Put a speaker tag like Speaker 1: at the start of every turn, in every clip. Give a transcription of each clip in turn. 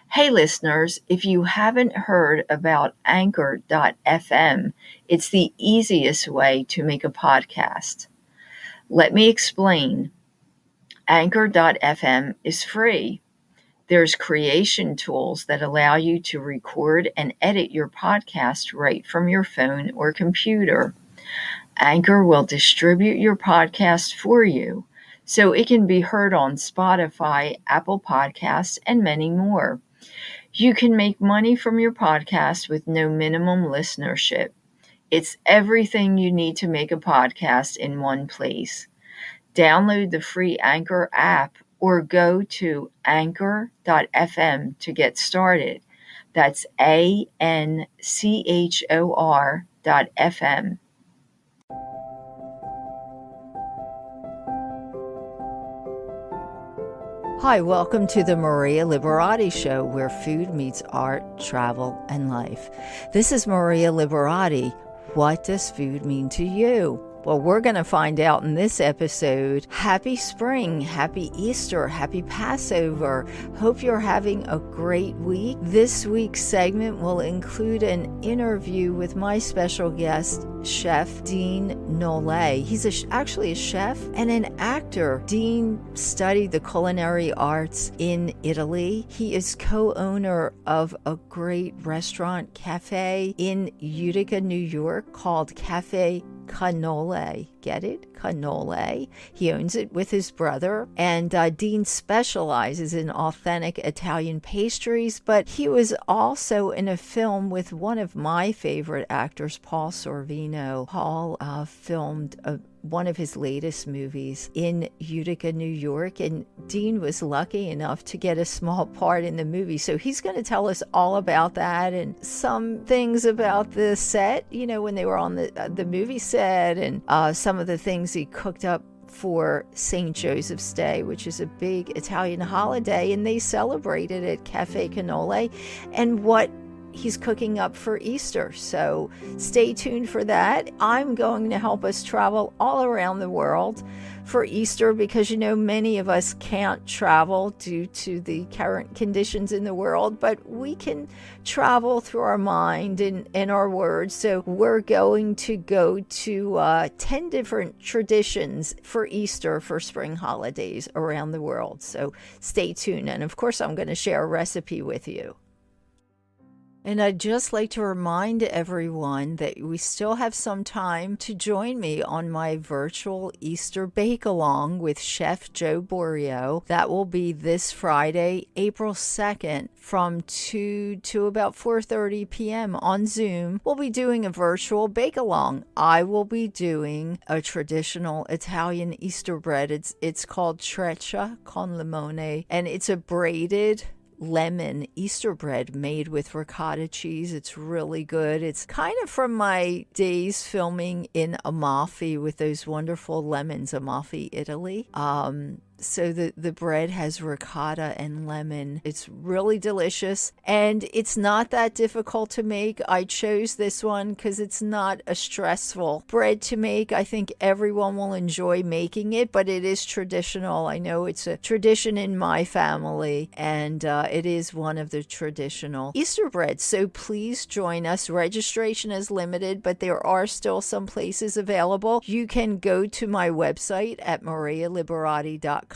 Speaker 1: Hey listeners, if you haven't heard about Anchor.fm, it's the easiest way to make a podcast. Let me explain. Anchor.fm is free. There's creation tools that allow you to record and edit your podcast right from your phone or computer. Anchor will distribute your podcast for you so it can be heard on Spotify, Apple Podcasts, and many more. You can make money from your podcast with no minimum listenership. It's everything you need to make a podcast in one place. Download the free Anchor app or go to anchor.fm to get started. That's ANCHOR.fm.
Speaker 2: Hi, welcome to the Maria Liberati Show, where food meets art, travel, and life. This is Maria Liberati. What does food mean to you? Well, we're going to find out in this episode. Happy spring, happy Easter, happy Passover. Hope you're having a great week. This week's segment will include an interview with my special guest, Chef Dean Nollet. He's actually a chef and an actor. Dean studied the culinary arts in Italy. He is co-owner of a great restaurant cafe in Utica, New York called Cafe Cannoli. Get it? Cannoli. He owns it with his brother. And Dean specializes in authentic Italian pastries, but he was also in a film with one of my favorite actors, Paul Sorvino. Paul filmed one of his latest movies in Utica, New York, and Dean was lucky enough to get a small part in the movie. So he's going to tell us all about that and some things about the set, you know, when they were on the movie set, and some of the things he cooked up for St. Joseph's Day, which is a big Italian holiday, and they celebrate it at Cafe Cannoli, and what he's cooking up for Easter. So stay tuned for that. I'm going to help us travel all around the world for Easter because, you know, many of us can't travel due to the current conditions in the world, but we can travel through our mind and our words. So we're going to go to 10 different traditions for Easter for spring holidays around the world. So stay tuned. And of course, I'm going to share a recipe with you. And I'd just like to remind everyone that we still have some time to join me on my virtual Easter bake-along with Chef Joe Borio. That will be this Friday, April 2nd, from 2 to about 4:30 p.m. on Zoom. We'll be doing a virtual bake-along. I will be doing a traditional Italian Easter bread. It's called treccia con limone, and it's a braided lemon Easter bread made with ricotta cheese. It's really good. It's kind of from my days filming in Amalfi with those wonderful lemons, Amalfi, Italy. So the bread has ricotta and lemon. It's really delicious, and it's not that difficult to make. I chose this one because it's not a stressful bread to make. I think everyone will enjoy making it, but it is traditional. I know it's a tradition in my family, and it is one of the traditional Easter breads. So please join us. Registration is limited, but there are still some places available. You can go to my website at marialiberati.com,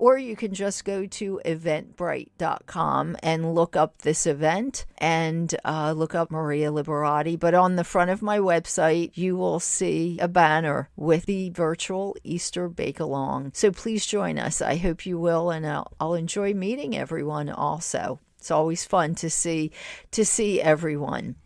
Speaker 2: or you can just go to eventbrite.com and look up this event and look up Maria Liberati. But on the front of my website, you will see a banner with the virtual Easter bake-along. So please join us. I hope you will, and I'll enjoy meeting everyone also. It's always fun to see everyone.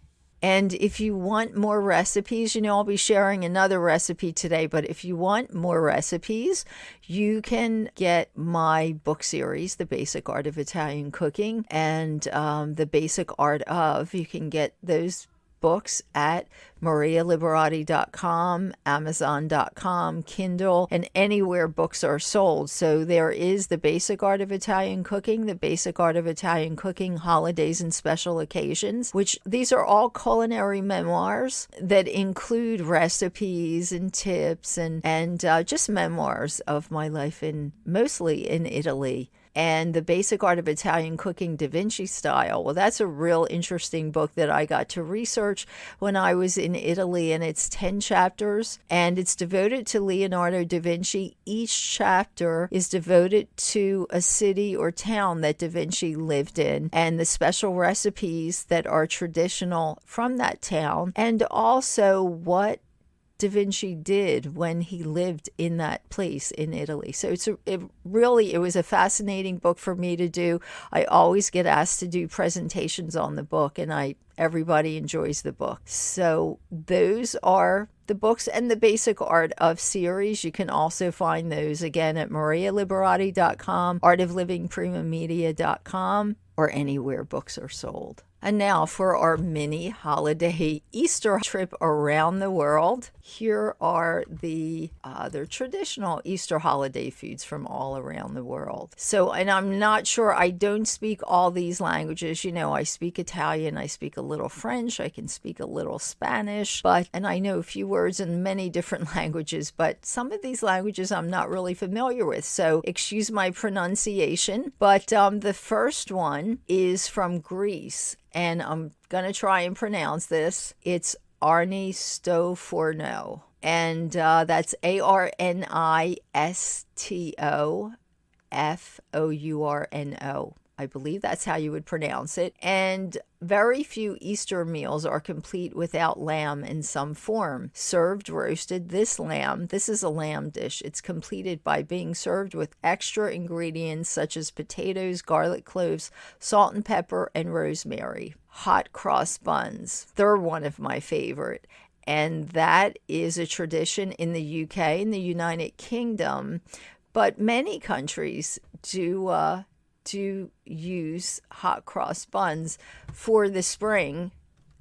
Speaker 2: And if you want more recipes, you know, I'll be sharing another recipe today, but if you want more recipes, you can get my book series, The Basic Art of Italian Cooking, and The Basic Art of. You can get those books at marialiberati.com, amazon.com, Kindle, and anywhere books are sold. So there is The Basic Art of Italian Cooking, The Basic Art of Italian Cooking, Holidays and Special Occasions, which these are all culinary memoirs that include recipes and tips and just memoirs of my life mostly in Italy. and The Basic Art of Italian Cooking Da Vinci Style. Well, that's a real interesting book that I got to research when I was in Italy, and it's 10 chapters, and it's devoted to Leonardo da Vinci. Each chapter is devoted to a city or town that da Vinci lived in, and the special recipes that are traditional from that town, and also what Da Vinci did when he lived in that place in Italy. So it was a fascinating book for me to do. I always get asked to do presentations on the book, and everybody enjoys the book. So those are the books, and the Basic Art of series. You can also find those again at marialiberati.com, artoflivingprimamedia.com, or anywhere books are sold. And now for our mini holiday Easter trip around the world. Here are the other traditional Easter holiday foods from all around the world. So, and I'm not sure, I don't speak all these languages. You know, I speak Italian, I speak a little French, I can speak a little Spanish, and I know a few words in many different languages, but some of these languages I'm not really familiar with. So excuse my pronunciation, but the first one is from Greece, and I'm going to try and pronounce this. It's Arnistoforno, and that's Arnistoforno. I believe that's how you would pronounce it. And very few Easter meals are complete without lamb in some form. Served roasted, this is a lamb dish. It's completed by being served with extra ingredients such as potatoes, garlic cloves, salt and pepper, and rosemary. Hot cross buns, they're one of my favorite. And that is a tradition in the UK, in the United Kingdom. But many countries do use hot cross buns for the spring,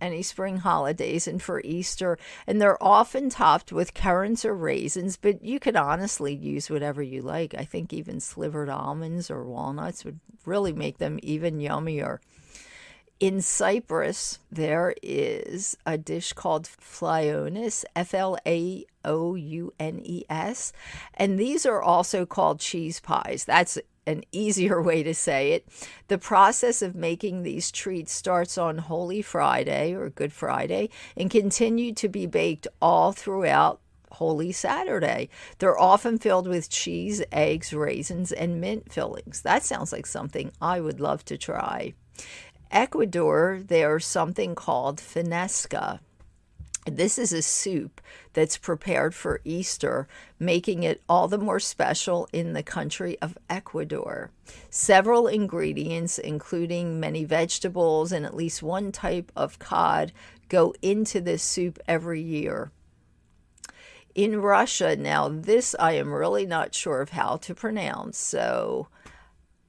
Speaker 2: any spring holidays, and for Easter. And they're often topped with currants or raisins, but you could honestly use whatever you like. I think even slivered almonds or walnuts would really make them even yummier. In Cyprus, there is a dish called flaones, Flaounes, and these are also called cheese pies. That's an easier way to say it. The process of making these treats starts on Holy Friday or Good Friday and continue to be baked all throughout Holy Saturday. They're often filled with cheese, eggs, raisins, and mint fillings. That sounds like something I would love to try. Ecuador, there's something called finesca. This is a soup that's prepared for Easter, making it all the more special in the country of Ecuador. Several ingredients, including many vegetables and at least one type of cod, go into this soup every year. In Russia, now this I am really not sure of how to pronounce, so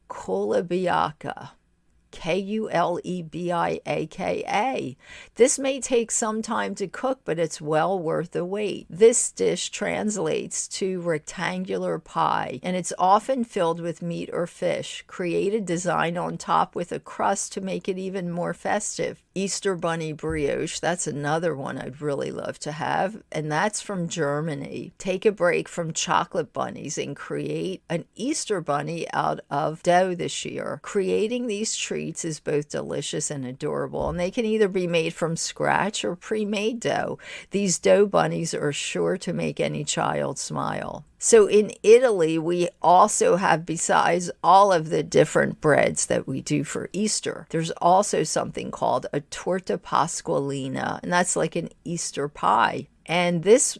Speaker 2: kulebiaka. Kulebiaka. This may take some time to cook, but it's well worth the wait. This dish translates to rectangular pie, and it's often filled with meat or fish, created design on top with a crust to make it even more festive. Easter bunny brioche, that's another one I'd really love to have, and that's from Germany. Take a break from chocolate bunnies and create an Easter bunny out of dough this year. Creating these treats is both delicious and adorable, and they can either be made from scratch or pre-made dough. These dough bunnies are sure to make any child smile. So in Italy, we also have, besides all of the different breads that we do for Easter, there's also something called a torta pasqualina, and that's like an Easter pie. And this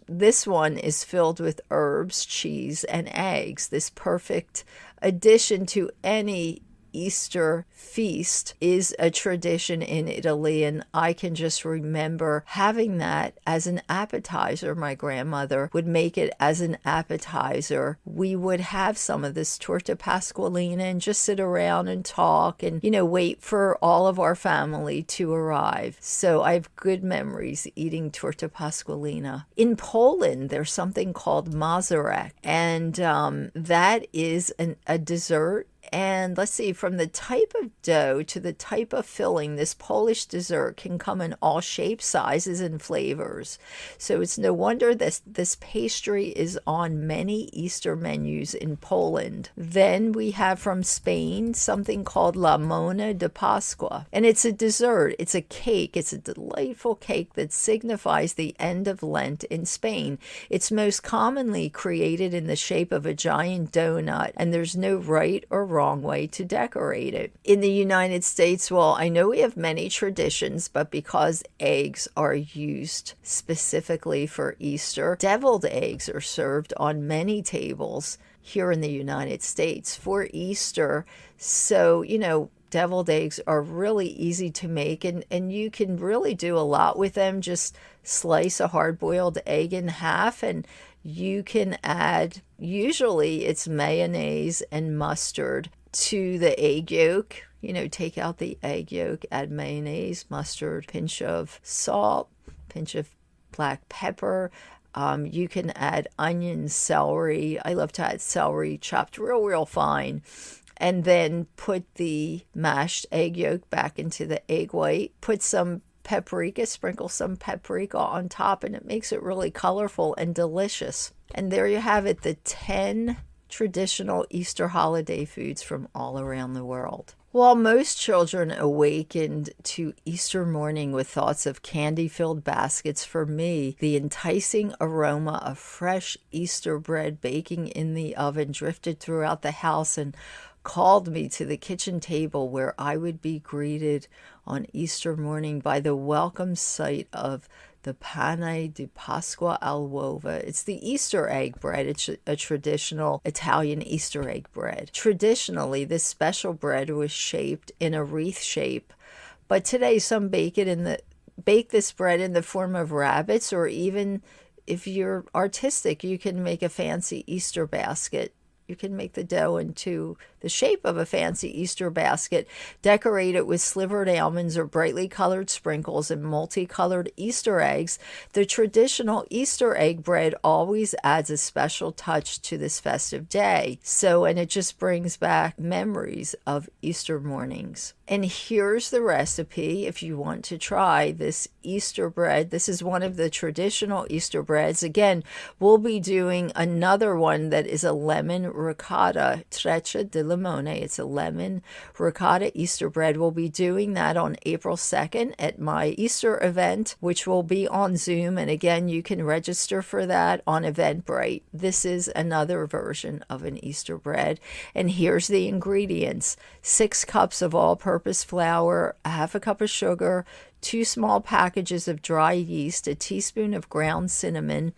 Speaker 2: one is filled with herbs, cheese, and eggs. This perfect addition to any Easter feast is a tradition in Italy, and I can just remember having that as an appetizer. My grandmother would make it as an appetizer. We would have some of this torta pasqualina and just sit around and talk and, wait for all of our family to arrive. So I have good memories eating torta pasqualina. In Poland, there's something called mazurek, and that is a dessert, And let's see, from the type of dough to the type of filling, this Polish dessert can come in all shapes, sizes, and flavors. So it's no wonder this pastry is on many Easter menus in Poland. Then we have from Spain something called La Mona de Pascua. And it's a dessert. It's a cake. It's a delightful cake that signifies the end of Lent in Spain. It's most commonly created in the shape of a giant donut, and there's no right or wrong way to decorate it. In the United States, well, I know we have many traditions, but because eggs are used specifically for Easter, deviled eggs are served on many tables here in the United States for Easter. So, deviled eggs are really easy to make, and you can really do a lot with them. Just slice a hard-boiled egg in half, and you can add, usually it's mayonnaise and mustard to the egg yolk. Take out the egg yolk, add mayonnaise, mustard, pinch of salt, pinch of black pepper. You can add onions, celery. I love to add celery chopped real fine. And then put the mashed egg yolk back into the egg white. Put some paprika, sprinkle some paprika on top, and it makes it really colorful and delicious. And there you have it, the 10 traditional Easter holiday foods from all around the world. While most children awakened to Easter morning with thoughts of candy-filled baskets, for me, the enticing aroma of fresh Easter bread baking in the oven drifted throughout the house and called me to the kitchen table, where I would be greeted on Easter morning by the welcome sight of the pane di Pasqua al uova. It's the Easter egg bread. It's a traditional Italian Easter egg bread. Traditionally, this special bread was shaped in a wreath shape, but today some bake this bread in the form of rabbits, or even if you're artistic, you can make a fancy Easter basket. You can make the dough into the shape of a fancy Easter basket, decorate it with slivered almonds or brightly colored sprinkles and multicolored Easter eggs. The traditional Easter egg bread always adds a special touch to this festive day. And it just brings back memories of Easter mornings. And here's the recipe if you want to try this Easter bread. This is one of the traditional Easter breads. Again, we'll be doing another one that is a lemon ricotta, treccia di limone. It's a lemon ricotta Easter bread. We'll be doing that on April 2nd at my Easter event, which will be on Zoom. And again, you can register for that on Eventbrite. This is another version of an Easter bread. And here's the ingredients: 6 cups of all-purpose flour, a half a cup of sugar, 2 small packages of dry yeast, a teaspoon of ground cinnamon,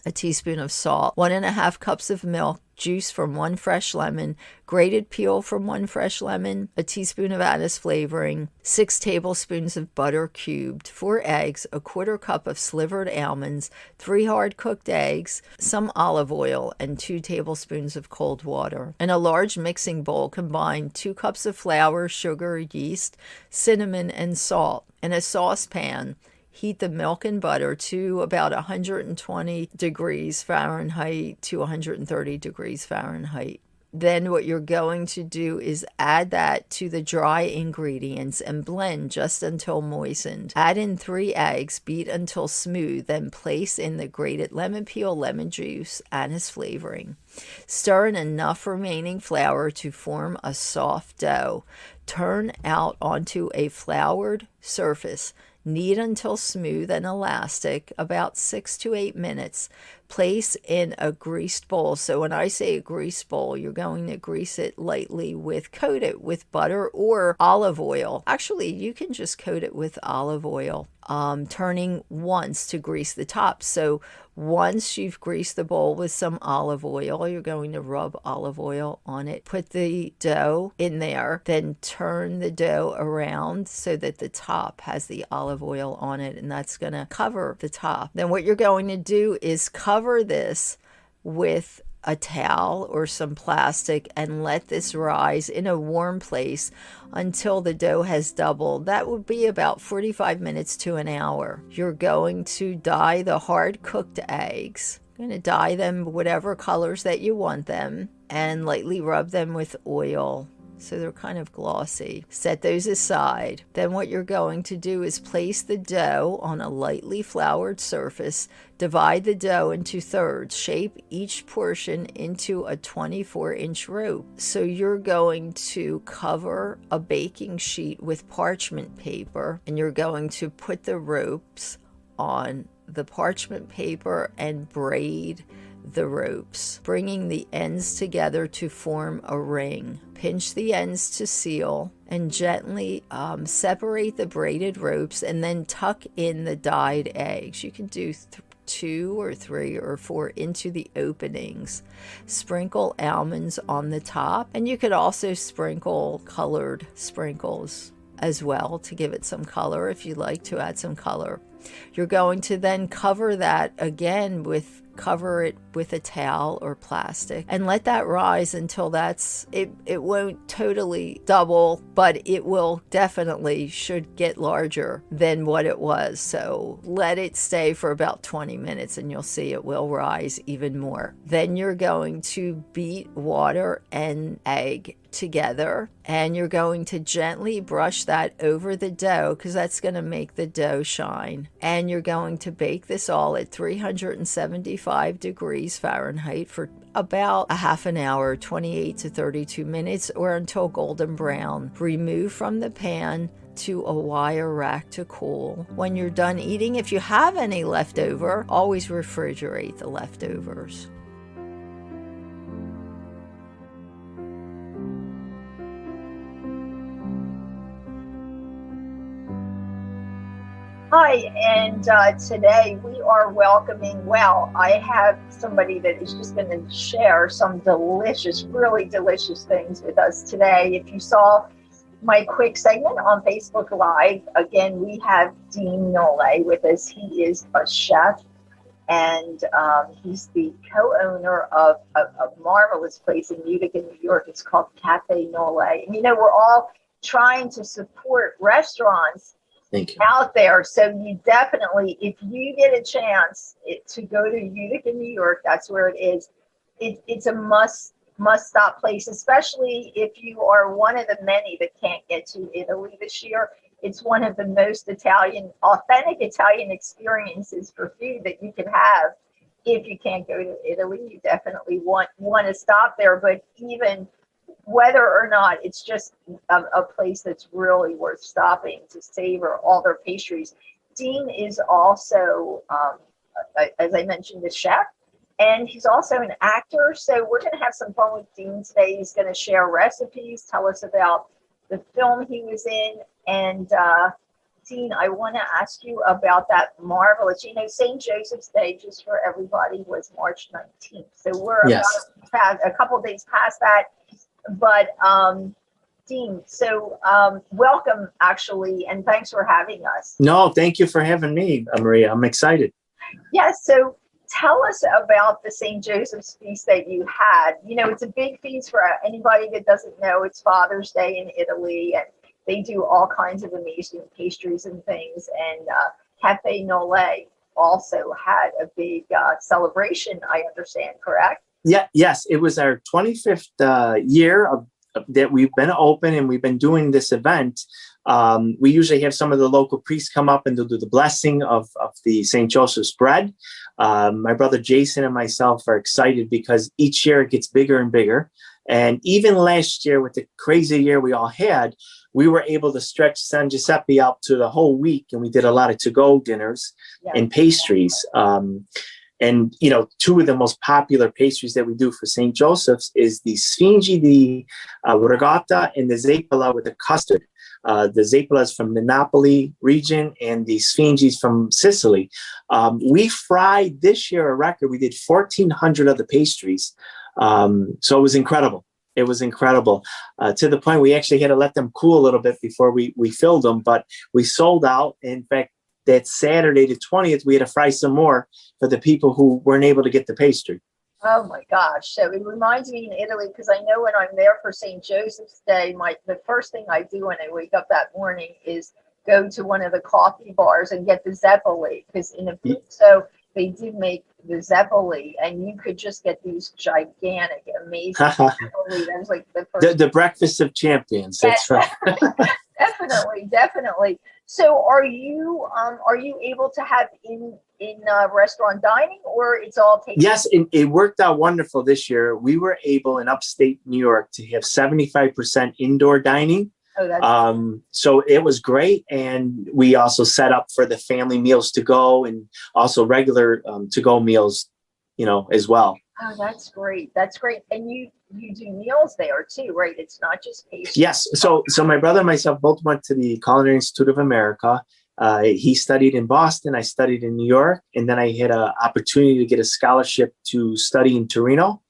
Speaker 2: a teaspoon of salt, 1.5 cups of milk, juice from 1 fresh lemon, grated peel from 1 fresh lemon, a teaspoon of anise flavoring, 6 tablespoons of butter cubed, 4 eggs, a 1/4 cup of slivered almonds, 3 hard-cooked eggs, some olive oil, and 2 tablespoons of cold water. In a large mixing bowl, combine 2 cups of flour, sugar, yeast, cinnamon, and salt. In a saucepan, heat the milk and butter to about 120 degrees Fahrenheit to 130 degrees Fahrenheit. Then what you're going to do is add that to the dry ingredients and blend just until moistened. Add in 3 eggs, beat until smooth, then place in the grated lemon peel, lemon juice, anise flavoring. Stir in enough remaining flour to form a soft dough. Turn out onto a floured surface. Knead until smooth and elastic, about 6 to 8 minutes. Place in a greased bowl. So when I say a greased bowl, you're going to grease it lightly coat it with butter or olive oil. Actually, you can just coat it with olive oil, turning once to grease the top. So once you've greased the bowl with some olive oil, you're going to rub olive oil on it. Put the dough in there, then turn the dough around so that the top has the olive oil on it, and that's going to cover the top. Then what you're going to do is cover this with a towel or some plastic and let this rise in a warm place until the dough has doubled. That would be about 45 minutes to an hour. You're going to dye the hard cooked eggs. You're going to dye them whatever colors that you want them and lightly rub them with oil so they're kind of glossy. Set those aside. Then what you're going to do is place the dough on a lightly floured surface. Divide the dough into thirds. Shape each portion into a 24-inch rope. So you're going to cover a baking sheet with parchment paper, and you're going to put the ropes on the parchment paper and braid the ropes, bringing the ends together to form a ring. Pinch the ends to seal and gently separate the braided ropes, and then tuck in the dyed eggs. You can do 2 or 3 or 4 into the openings. Sprinkle almonds on the top, and you could also sprinkle colored sprinkles as well to give it some color if you like to add some color. You're going to then cover that again cover it with a towel or plastic and let that rise until it won't totally double, but it will definitely should get larger than what it was. So let it stay for about 20 minutes and you'll see it will rise even more. Then you're going to beat water and egg together, and you're going to gently brush that over the dough because that's going to make the dough shine. And you're going to bake this all at 375 degrees Fahrenheit for about a half an hour, 28 to 32 minutes, or until golden brown. Remove from the pan to a wire rack to cool. When you're done eating, if you have any leftover, always refrigerate the leftovers.
Speaker 3: Hi, and today we are welcoming, I have somebody that is just going to share some delicious, really delicious things with us today. If you saw my quick segment on Facebook Live, again, we have Dean Nole with us. He is a chef, and he's the co-owner of a marvelous place in Utica, New York. It's called Cafe Nole. And we're all trying to support restaurants out there. So you definitely, if you get a chance to go to Utica, New York, that's where it is. It's a must stop place, especially if you are one of the many that can't get to Italy this year. It's one of the most authentic Italian experiences for food that you can have. If you can't go to Italy, you definitely want to stop there. But even whether or not, it's just a place that's really worth stopping to savor all their pastries. Dean is also, as I mentioned, a chef, and he's also an actor. So we're going to have some fun with Dean today. He's going to share recipes, tell us about the film he was in. And Dean, I want to ask you about that marvelous, St. Joseph's Day, just for everybody, was March 19th. So we're about a couple of days past that. But Dean, so welcome, actually, and thanks for having us.
Speaker 4: No, thank you for having me, Maria. I'm excited.
Speaker 3: Yes, so tell us about the St. Joseph's feast that you had. It's a big feast for anybody that doesn't know. It's Father's Day in Italy, and they do all kinds of amazing pastries and things. And Cafe Nole also had a big celebration, I understand, correct?
Speaker 4: Yes, it was our 25th year that we've been open, and we've been doing this event. We usually have some of the local priests come up and they'll do the blessing of the St. Joseph's bread. My brother Jason and myself are excited because each year it gets bigger and bigger. And even last year, with the crazy year we all had, we were able to stretch San Giuseppe out to the whole week, and we did a lot of to-go dinners and pastries. And, two of the most popular pastries that we do for St. Joseph's is the Sfingi di Ricotta and the Zeppola with the custard. The Zeppola is from the Napoli region, and the Sfingi is from Sicily. We fried this year a record. We did 1,400 of the pastries. So it was incredible. It was incredible to the point we actually had to let them cool a little bit before we filled them. But we sold out. In fact, that Saturday, the 20th, we had to fry some more for the people who weren't able to get the pastry.
Speaker 3: Oh my gosh. So it reminds me in Italy, because I know when I'm there for St. Joseph's Day, the first thing I do when I wake up that morning is go to one of the coffee bars and get the Zeppoli, because so they did make the Zeppoli, and you could just get these gigantic, amazing Zeppoli. That was like the first.
Speaker 4: The breakfast of champions. That's right.
Speaker 3: Definitely. So, are you able to have in restaurant dining, or it's all taken?
Speaker 4: Yes, it worked out wonderful this year. We were able in upstate New York to have 75% indoor dining.
Speaker 3: Oh, that's
Speaker 4: so it was great, and we also set up for the family meals to go, and also regular to go meals, as well.
Speaker 3: Oh, that's great. That's great. And you do meals there too, right? It's not just pastry.
Speaker 4: Yes. So my brother and myself both went to the Culinary Institute of America. He studied in Boston. I studied in New York. And then I had an opportunity to get a scholarship to study in Torino.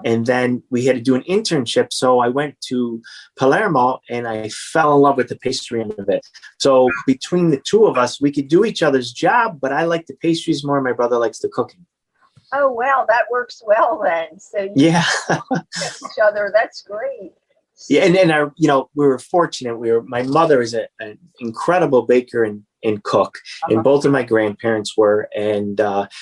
Speaker 4: And then we had to do an internship. So I went to Palermo and I fell in love with the pastry end of it. So between the two of us, we could do each other's job, but I like the pastries more. My brother likes the cooking.
Speaker 3: Oh, wow. That works well then. So you get each other. That's great.
Speaker 4: Yeah. And our, we were fortunate. My mother is an incredible baker and cook, and both of my grandparents were. And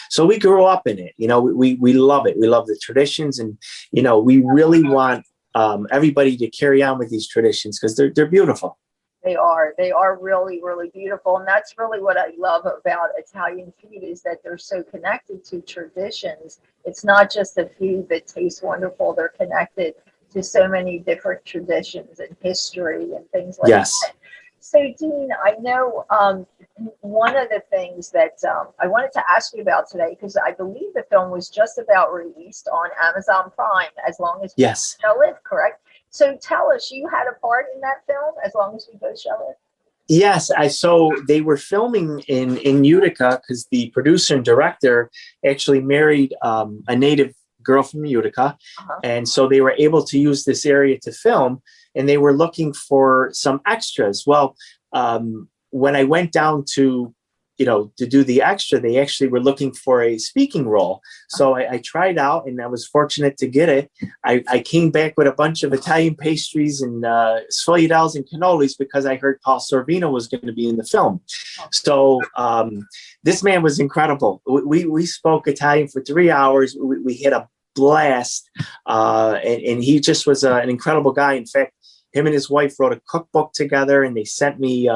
Speaker 4: so we grew up in it. We love it. We love the traditions, and, we really want everybody to carry on with these traditions because they're beautiful.
Speaker 3: They are really, really beautiful. And that's really what I love about Italian food, is that they're so connected to traditions. It's not just a food that tastes wonderful. They're connected to so many different traditions and history and things like that. So, Dean, I know one of the things that I wanted to ask you about today, because I believe the film was just about released on Amazon Prime, As Long as We Shall Live, correct? So tell us, you had a part in that film, As Long as We Both Shall Live?
Speaker 4: Yes. So they were filming in Utica because the producer and director actually married a native girl from Utica. And so they were able to use this area to film, and they were looking for some extras. Well, when I went down to do the extra, they actually were looking for a speaking role. So I tried out, and I was fortunate to get it. I came back with a bunch of Italian pastries and sfogliatelles and cannolis because I heard Paul Sorvino was going to be in the film. So this man was incredible. We spoke Italian for 3 hours. We had a blast, and he just was an incredible guy. In fact, him and his wife wrote a cookbook together, and they sent me,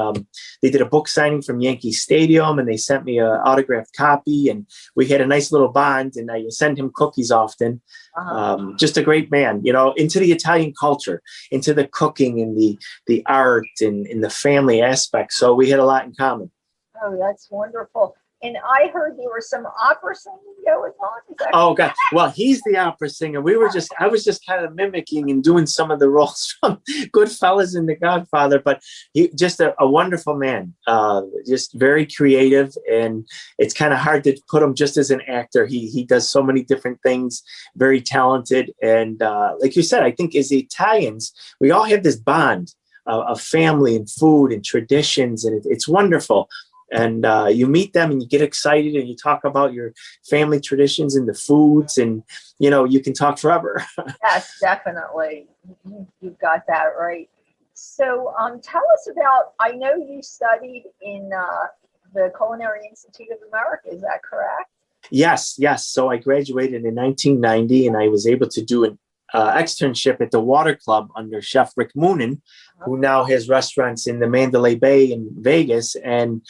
Speaker 4: they did a book signing from Yankee Stadium, and they sent me an autographed copy, and we had a nice little bond, and I send him cookies often. Just a great man, into the Italian culture, into the cooking and the art and in the family aspect. So we had a lot in common.
Speaker 3: Oh, that's wonderful. And I heard there was some opera singing going on.
Speaker 4: Oh, God. Well, he's the opera singer. I was just kind of mimicking and doing some of the roles from Goodfellas and The Godfather, but he just a wonderful man, just very creative. And it's kind of hard to put him just as an actor. He does so many different things, very talented. And like you said, I think as Italians, we all have this bond of family and food and traditions, and it's wonderful. And you meet them and you get excited and you talk about your family traditions and the foods, and, you can talk forever.
Speaker 3: Yes, definitely. You've got that right. So tell us about, I know you studied in the Culinary Institute of America. Is that correct?
Speaker 4: Yes. So I graduated in 1990, and I was able to do an externship at the Water Club under Chef Rick Moonen, who now has restaurants in the Mandalay Bay in Vegas. And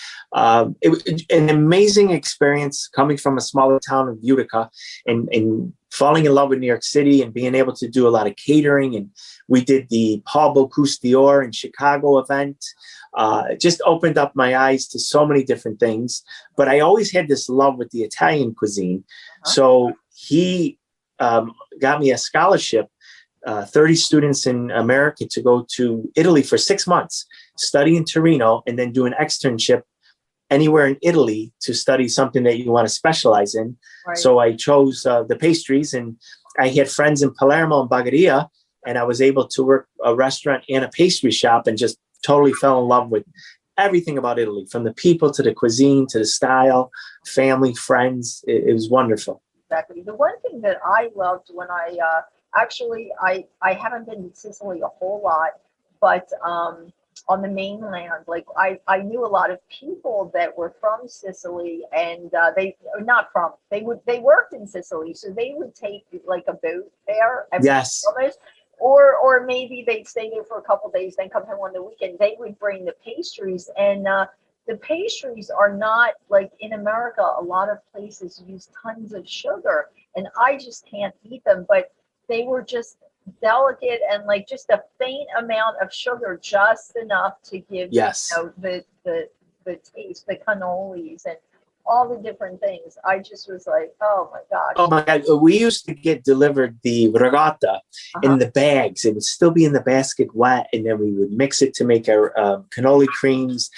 Speaker 4: it was an amazing experience coming from a smaller town of Utica and falling in love with New York City and being able to do a lot of catering. And we did the Paul Bocuse d'Or in Chicago event. It just opened up my eyes to so many different things. But I always had this love with the Italian cuisine. So he got me a scholarship, 30 students in America, to go to Italy for 6 months, study in Torino, and then do an externship anywhere in Italy to study something that you want to specialize in. Right. So I chose the pastries, and I had friends in Palermo and Bagheria, and I was able to work a restaurant and a pastry shop, and just totally fell in love with everything about Italy, from the people to the cuisine to the style, family, friends. It was wonderful.
Speaker 3: Exactly. The one thing that I loved when I haven't been to Sicily a whole lot, but on the mainland. Like I knew a lot of people that were from Sicily, and they not from they worked in Sicily, so they would take like a boat there every
Speaker 4: Yes.
Speaker 3: summer, or maybe they'd stay there for a couple of days, then come home on the weekend. They would bring the pastries, and the pastries are not like in America. A lot of places use tons of sugar, and I just can't eat them. But they were just delicate and like just a faint amount of sugar, just enough to give
Speaker 4: Yes.
Speaker 3: the taste, the cannolis and all the different things. I just was like, oh my gosh.
Speaker 4: Oh my God. We used to get delivered the regatta in the bags. It would still be in the basket wet, and then we would mix it to make our cannoli creams.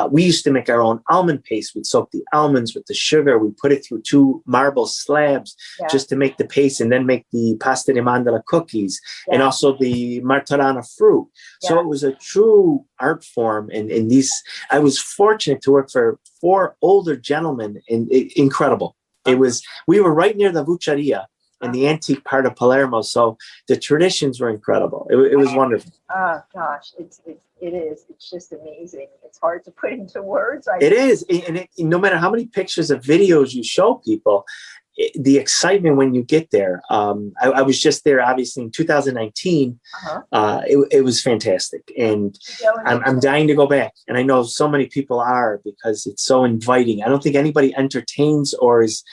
Speaker 4: We used to make our own almond paste. We'd soak the almonds with the sugar. We put it through 2 marble slabs just to make the paste, and then make the pasta di mandorla cookies and also the martorana fruit. So it was a true art form. And these, I was fortunate to work for 4 older gentlemen, and incredible. It was, we were right near the Vucceria in the antique part of Palermo. So the traditions were incredible. It was wonderful.
Speaker 3: Oh gosh, it is. It's just amazing. It's hard to put into words.
Speaker 4: It is. And no matter how many pictures of videos you show people, the excitement when you get there. I was just there, obviously, in 2019. It was fantastic, and I'm dying to go back. And I know so many people are, because it's so inviting. I don't think anybody entertains or is,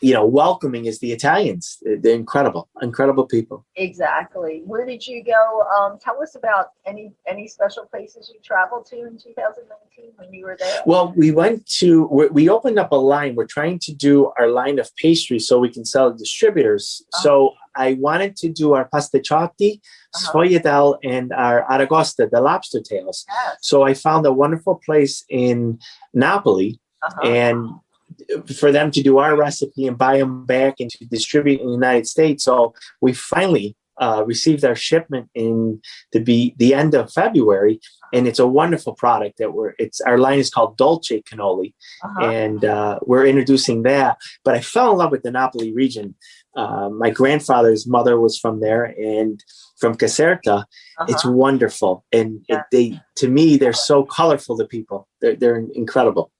Speaker 4: welcoming as the Italians. They're incredible people.
Speaker 3: Exactly. Where did you go? Tell us about any special places you traveled to in 2019 when you were there.
Speaker 4: Well, we opened up a line. We're trying to do our line of pastries so we can sell to distributors. So I wanted to do our pasticciati, sfogliatelle, and our aragosta, the lobster tails. So I found a wonderful place in Napoli, and for them to do our recipe and buy them back and to distribute in the United States. So we finally received our shipment in the end of February, and it's a wonderful product our line is called Dolce Cannoli, and we're introducing that. But I fell in love with the Napoli region. My grandfather's mother was from there, and from Caserta. It's wonderful, and to me they're so colorful. The people, they're incredible.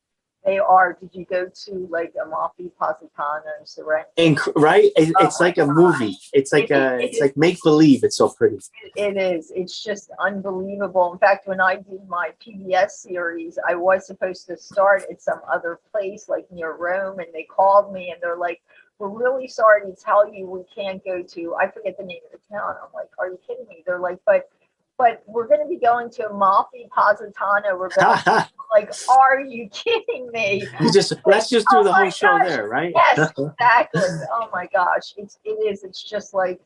Speaker 3: They are. Did you go to like Amalfi, Positano, Sorrento?
Speaker 4: Right? It's like a movie. It's like it's like make believe. It's so pretty.
Speaker 3: It is. It's just unbelievable. In fact, when I did my PBS series, I was supposed to start at some other place like near Rome, and they called me and they're like, "We're really sorry to tell you we can't go to," I forget the name of the town. I'm like, "Are you kidding me?" They're like, but we're going to be going to Amalfi, Positano. We're going like, are you kidding me?
Speaker 4: Let's just do the whole show there, right?
Speaker 3: Yes, exactly. Oh my gosh. It is. It's just like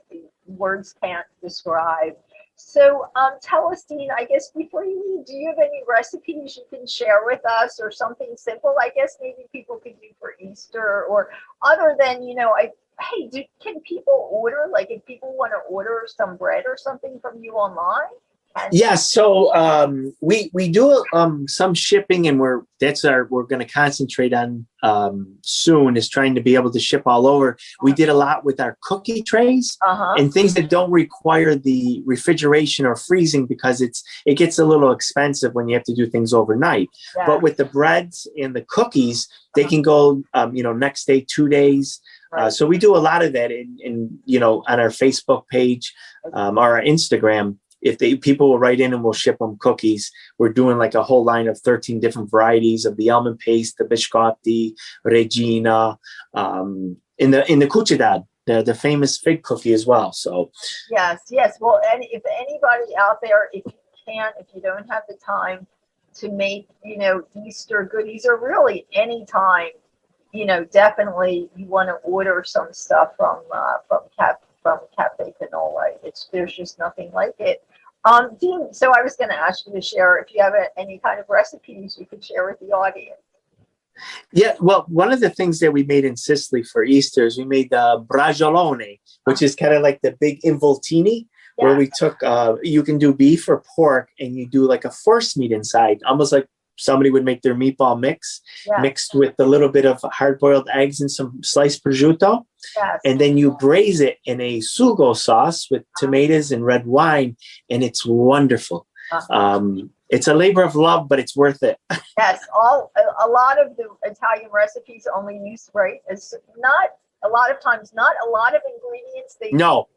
Speaker 3: words can't describe. So tell us, Dean, I guess before you leave, do you have any recipes you can share with us, or something simple, I guess maybe people could do for Easter, or other than, can people order, like if people want to order some bread or something from you online?
Speaker 4: Yes. So we do some shipping, and we're going to concentrate on soon is trying to be able to ship all over. We did a lot with our cookie trays and things that don't require the refrigeration or freezing, because it gets a little expensive when you have to do things overnight. Yeah. But with the breads and the cookies, they can go next day, 2 days. Right. So we do a lot of that in on our Facebook page or our Instagram. If people will write in and we'll ship them cookies. We're doing like a whole line of 13 different varieties of the almond paste, the biscotti, Regina, in the cuccidad, the famous fig cookie as well. So
Speaker 3: yes. Well, and if anybody out there, if you don't have the time to make Easter goodies, or really any time, definitely you want to order some stuff from Cafe Canola. There's just nothing like it. Dean, so I was going to ask you to share if you have any kind of recipes you could share with the audience.
Speaker 4: Yeah, well, one of the things that we made in Sicily for Easter is we made the braciolone, which is kind of like the big involtini, where we took, you can do beef or pork, and you do like a force meat inside, almost like somebody would make their meatball mix,
Speaker 3: Yes.
Speaker 4: mixed with a little bit of hard-boiled eggs and some sliced prosciutto.
Speaker 3: Yes.
Speaker 4: And then you braise it in a sugo sauce with tomatoes and red wine, and it's wonderful. It's a labor of love, but it's worth it.
Speaker 3: Yes, a lot of the Italian recipes only use, right? It's not a lot of times, not a lot of ingredients.
Speaker 4: No.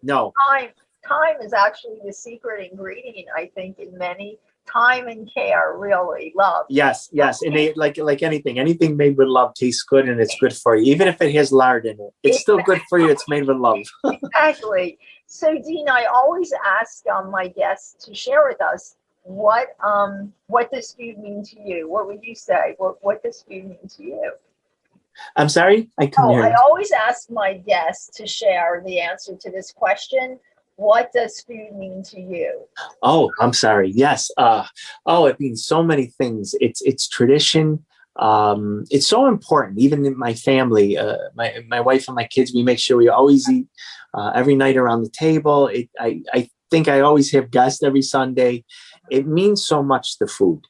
Speaker 3: Time is actually the secret ingredient, I think, in many. Time and care, really, love.
Speaker 4: Yes, and they like anything made with love tastes good, and it's good for you, even if it has lard in it. It's still good for you. It's made with love.
Speaker 3: Exactly. So, Dean, I always ask my guests to share with us what does food mean to you? What would you say? What does food mean to you?
Speaker 4: I'm sorry, I couldn't hear you.
Speaker 3: I always ask my guests to share the answer to this question. What does food mean to you?
Speaker 4: Oh, I'm sorry. Yes. It means so many things. It's tradition. It's so important. Even in my family, my wife and my kids, we make sure we always eat every night around the table. I think I always have guests every Sunday. It means so much, the food.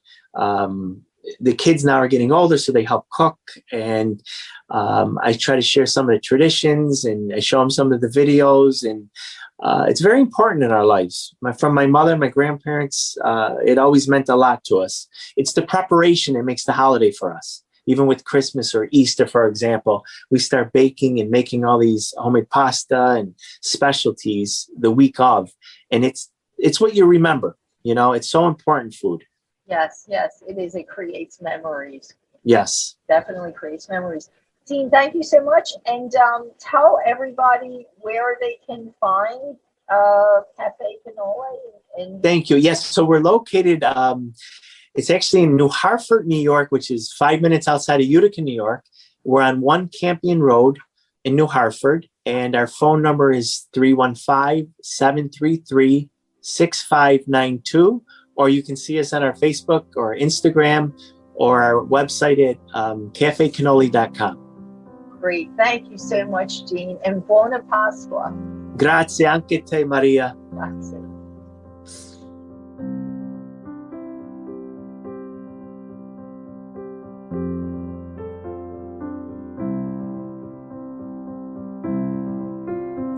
Speaker 4: The kids now are getting older, so they help cook. And I try to share some of the traditions, and I show them some of the videos, and it's very important in our lives. From my mother, my grandparents, it always meant a lot to us. It's the preparation that makes the holiday for us. Even with Christmas or Easter, for example, we start baking and making all these homemade pasta and specialties the week of. And it's what you remember. You know, it's so important, food.
Speaker 3: Yes, it is. It creates memories.
Speaker 4: Yes.
Speaker 3: Definitely creates memories. Dean, thank you so much. And tell everybody where they can find Cafe Cannoli.
Speaker 4: Thank you. Yes. So we're located, it's actually in New Hartford, New York, which is 5 minutes outside of Utica, New York. We're on 1 Campion Road in New Hartford. And our phone number is 315-733-6592. Or you can see us on our Facebook or Instagram or our website at cafecannoli.com.
Speaker 3: Great. Thank you so much, Dean. And buona Pasqua.
Speaker 4: Grazie anche te, Maria.
Speaker 3: Grazie.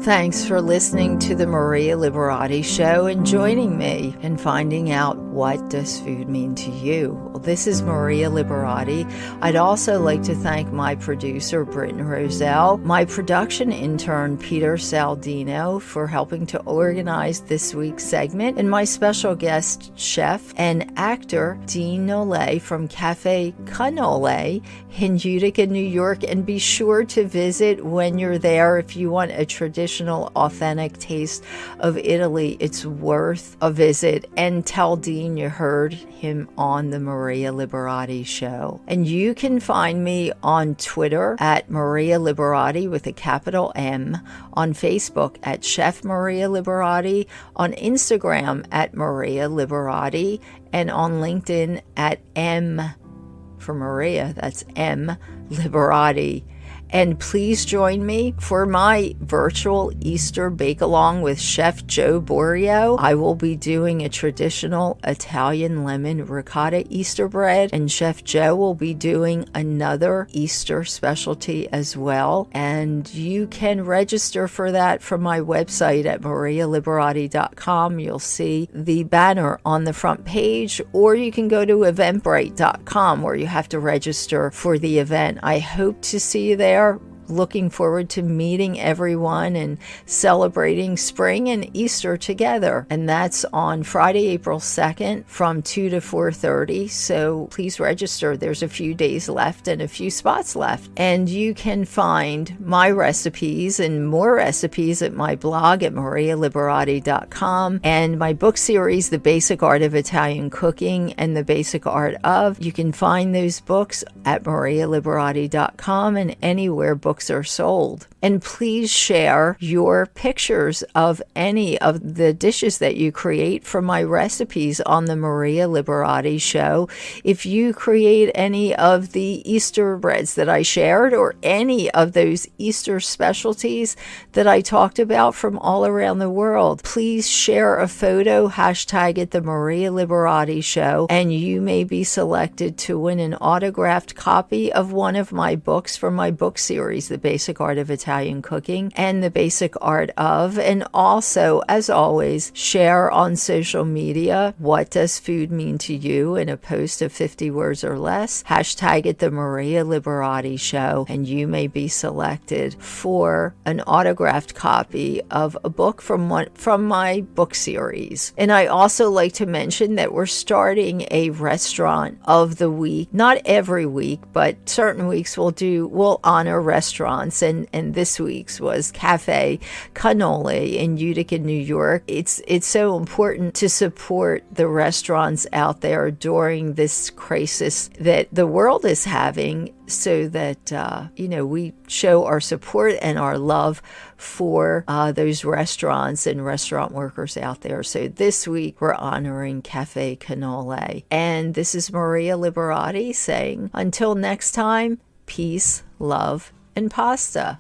Speaker 2: Thanks for listening to the Maria Liberati Show and joining me in finding out what does food mean to you. Well, this is Maria Liberati. I'd also like to thank my producer, Britton Roselle, my production intern, Peter Saldino, for helping to organize this week's segment, and my special guest, chef and actor, Dean Nollet from Cafe Cannoli in Utica, New York. And be sure to visit when you're there if you want a traditional, authentic taste of Italy. It's worth a visit. And tell Dean you heard him on the Maria Liberati Show. And you can find me on Twitter at Maria Liberati with a capital M, on Facebook at Chef Maria Liberati, on Instagram at Maria Liberati, and on LinkedIn at M for Maria, that's M Liberati. And please join me for my virtual Easter bake-along with Chef Joe Borio. I will be doing a traditional Italian lemon ricotta Easter bread, and Chef Joe will be doing another Easter specialty as well. And you can register for that from my website at marialiberati.com. You'll see the banner on the front page, or you can go to eventbrite.com where you have to register for the event. I hope to see you there. Looking forward to meeting everyone and celebrating spring and Easter together. And that's on Friday, April 2nd from 2 to 4:30. So please register. There's a few days left and a few spots left. And you can find my recipes and more recipes at my blog at marialiberati.com, and my book series, The Basic Art of Italian Cooking and The Basic Art of. You can find those books at marialiberati.com and anywhere books books are sold. And please share your pictures of any of the dishes that you create from my recipes on the Maria Liberati Show. If you create any of the Easter breads that I shared, or any of those Easter specialties that I talked about from all around the world, please share a photo, hashtag it the Maria Liberati Show, and you may be selected to win an autographed copy of one of my books from my book series, The Basic Art of Italian Cooking and The Basic Art of. And also, as always, share on social media, what does food mean to you, in a post of 50 words or less. Hashtag it the Maria Liberati Show, and you may be selected for an autographed copy of a book from my book series. And I also like to mention that we're starting a restaurant of the week. Not every week, but certain weeks we'll honor restaurants, and this week's was Cafe Cannoli in Utica, New York. It's so important to support the restaurants out there during this crisis that the world is having, so that we show our support and our love for those restaurants and restaurant workers out there. So this week we're honoring Cafe Cannoli. And this is Maria Liberati saying, until next time, peace, love, and pasta.